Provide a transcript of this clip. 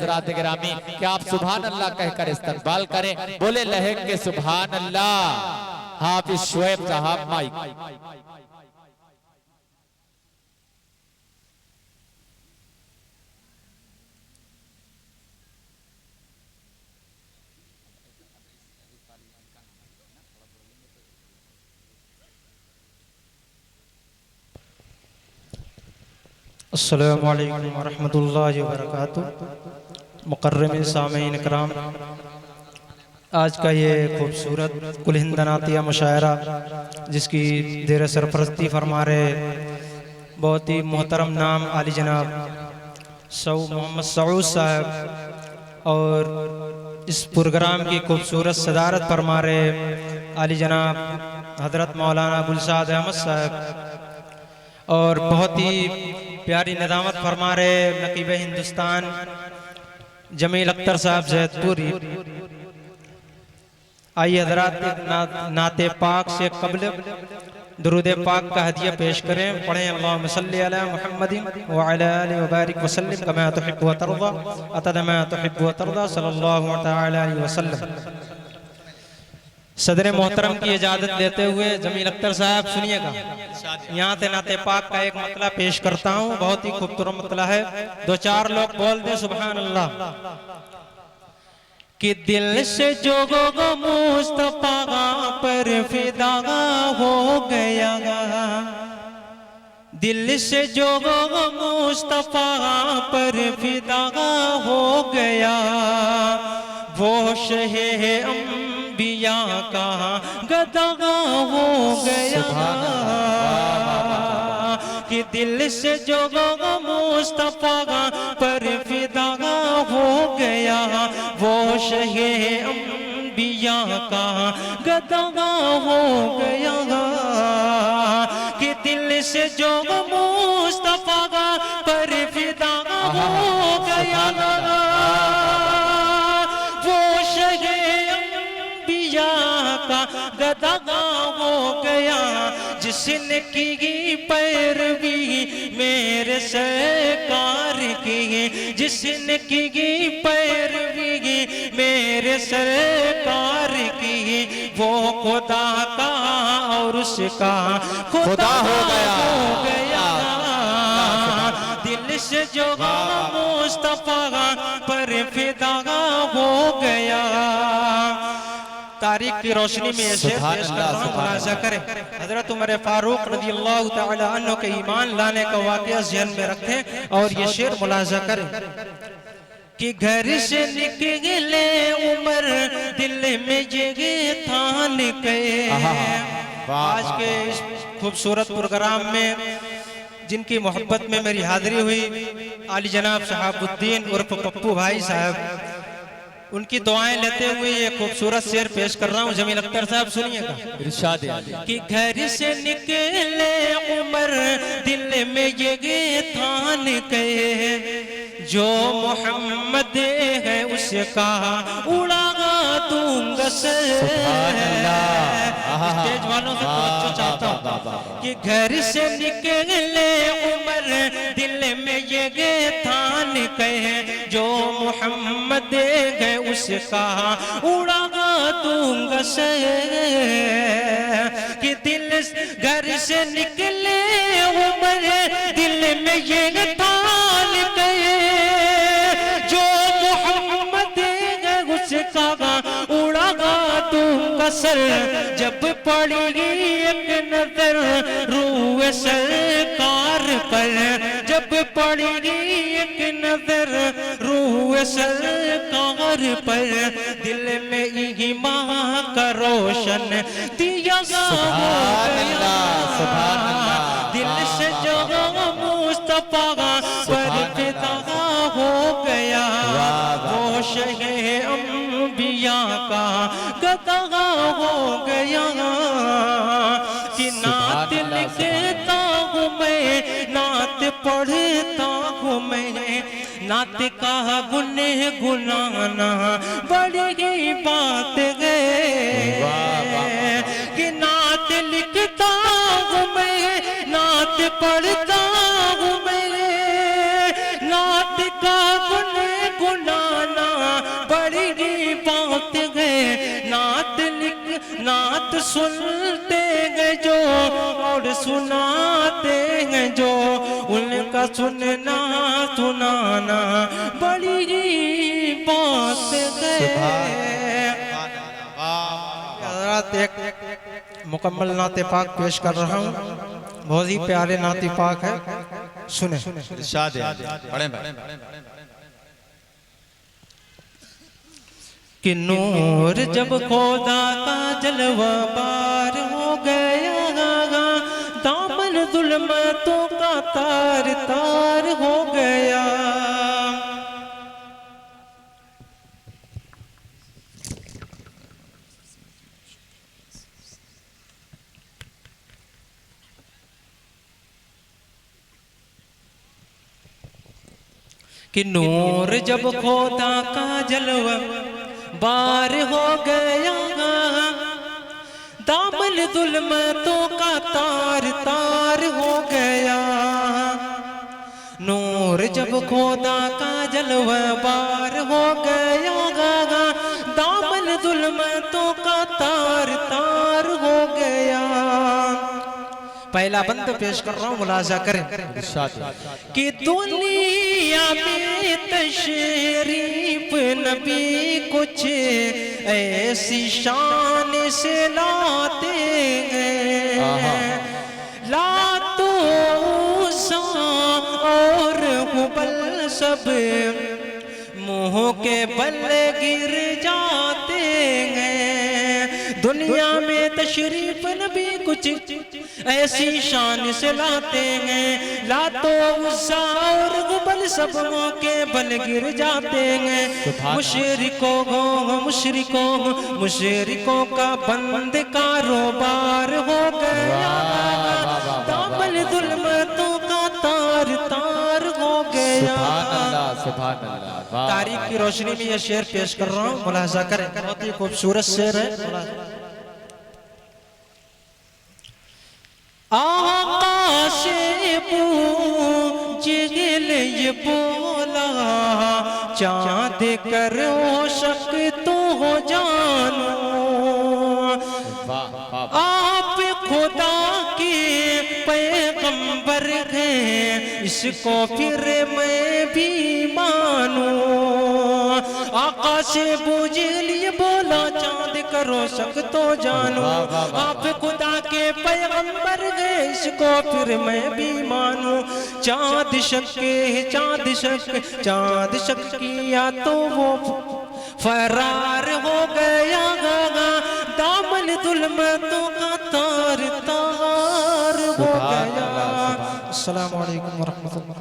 हजरात गिरामी कि आप सुभान अल्लाह कहकर इस्तकबाल करें। बोले लहक के सुभान अल्लाह। हाफिज शुएब साहब माइक। अस्सलामु अलैकुम वरहमतुल्लाहि वबरकातुहू। मुकर्रम सामीन इकराम, आज का ये खूबसूरत कुल हिंद नातिया मुशायरा जिसकी देर सरपरस्ती फरमा रहे बहुत ही मोहतरम नाम आली जनाब मोहम्मद सऊद साहब, और इस प्रोग्राम की खूबसूरत सदारत फरमा रहे आली जनाब हजरत मौलाना गुलसाद अहमद साहब, और बहुत ही प्यारी निदामत फरमा रहे नकीब हिंदुस्तान जमील अख्तर साहब जैदपुरी। आइए हजरात नाते पाक से कबल दुरूद पाक का हदिया पेश करें। पढ़ें अल्लाहुम्मा सल्ली अला मुहम्मदिन व अला आलिहि व बारिक व सल्लिम कमा तुहिब्बु व तर्दा अतद मा तुहिब्बु व तर्दा सल्लल्लाहु तआला अलैहि वसल्लम। सदर मोहतरम की इजाजत लेते हुए जमील अख्तर साहब सुनिएगा, यहाँ से नाते पाक का एक मतला पेश करता हूँ, बहुत ही खूबसूरत मतला है। दो चार लोग बोल दे सुभान अल्लाह। कि दिल से जो गो मुस्तफा पर फिदा हो गया, दिल से जो गो मुस्तफा पर फिदा हो गया, वो शहे अंबिया का गदा हो गया। कि दिल से जो गो मुस्तफा पर फिदा हो गया, वो शहे अंबिया का गदा हो गया। कि दिल से जो मुस्तफा पर फिदा हो गया, वो शहे अंबिया का गदा हो गया। जिसने की पैरवी मेरे सरकार की, जिसने की पैरवी मेरे सरकार की, वो खुदा का और उसका खुदा हो गया। दिल से जो मुस्तफा पर फिदा हो गया। तारीख की रोशनी में शेर पेश कर रहा हूं, मुलाजा करें। हजरत उमर फारूक रज़ियल्लाहु तआला अन्हु के ईमान लाने का वाक़या ज़हन में रखें और ये शेर मुलाजा करें। कि घर से निकले उमर दिल में जगह थान के। आज के इस खूबसूरत प्रोग्राम में जिनकी मोहब्बत में मेरी हाजिरी हुई, आली जनाब शहाबुद्दीन उर्फ पप्पू भाई साहब, उनकी दुआएं लेते हुए ये खूबसूरत शेर पेश कर रहा हूँ। जमील अख्तर साहब सुनिएगा। इरशाद कि घर से निकले उमर दिल में ये थान के, जो मोहम्मद है उसका उड़ा दूंगा सर। स्टेज वालों से तवज्जो चाहता हूँ कि घर से निकले उमर दिल में ये थान के, जो मोहम्मद है उसका उड़ा दूंगा सर। कि दिल घर से निकले उमर दिल में ये थान के, जो मोहम्मद है उसका उड़ा दूंगा सर। जब पड़ेगी एक नजर रूह सरकार पर, जब पड़ेगी एक नजर रूह सरकार पर, दिल में ईमान का रोशन दिया हो गया। दिल से जो मुस्तफा पर फिदा हो गया, वो शहे अंबिया का गदा हो गया। कि नात लिखता हूँ मैं, नात पढ़ता हूँ मैं, नात का गुने गुनाना बड़ी बात है। कि नात लिखता हूँ मैं, नात पढ़ता हूँ मैं, नात का गुने गुना वक्त गए नात सुनते गए जो और सुनाते हैं जो, उनका सुनना सुनाना बड़ी बात है। एक मुकम्मल नाते पाक पेश कर रहा हूँ, बहुत ही प्यारे नाते पाक है, सुने। इरशाद है कि नूर जब खुदा का जलवा पार हो गया, दामन जुल्मतों का तार तार हो गया। कि नूर जब खुदा का जलवा बार हो गया, दामन जुल्मतों का तार तार हो गया। नूर जब खुदा का जलवा बार हो गया, दामन जुल्मतों का तार तार हो गया। पहला बंद पेश कर रहा हूँ, मुलाजा करें। कि दुनिया में तशरीफ नबी कुछ ऐसी शान से लाते हैं, लातो और हुबल सब मुंह के बल गिर जाते हैं। दुनिया में तशरीफ नबी कुछ ऐसी शान से लाते हैं, लातो उस्सा और गुबल सब मुंह के बल गिर जाते हैं। मुशरिकों का बंद कारोबार हो गया, दामन जुल्मतों का तार तार हो गया। तारीख की रोशनी में यह शेर पेश कर रहा हूँ, मुलाजा करें, बहुत ही खूबसूरत शेर है। आका से पूजिल ये बोला, चाँद करो शक तो हो जानो, आप खुदा के पैगंबर हैं, इसको फिर मैं भी मानूं। आका से बुझिल ये बोला, चाँद करो शक तो जानो, आप खुदा के पैगंबर गए, इसको फिर मैं भी मानूं। चाँद शक किया तो वो फरार हो गया, दामन जुल्मतों का तार तार हो गया। अस्सलामु अलैकुम व रहमतुल्लाह।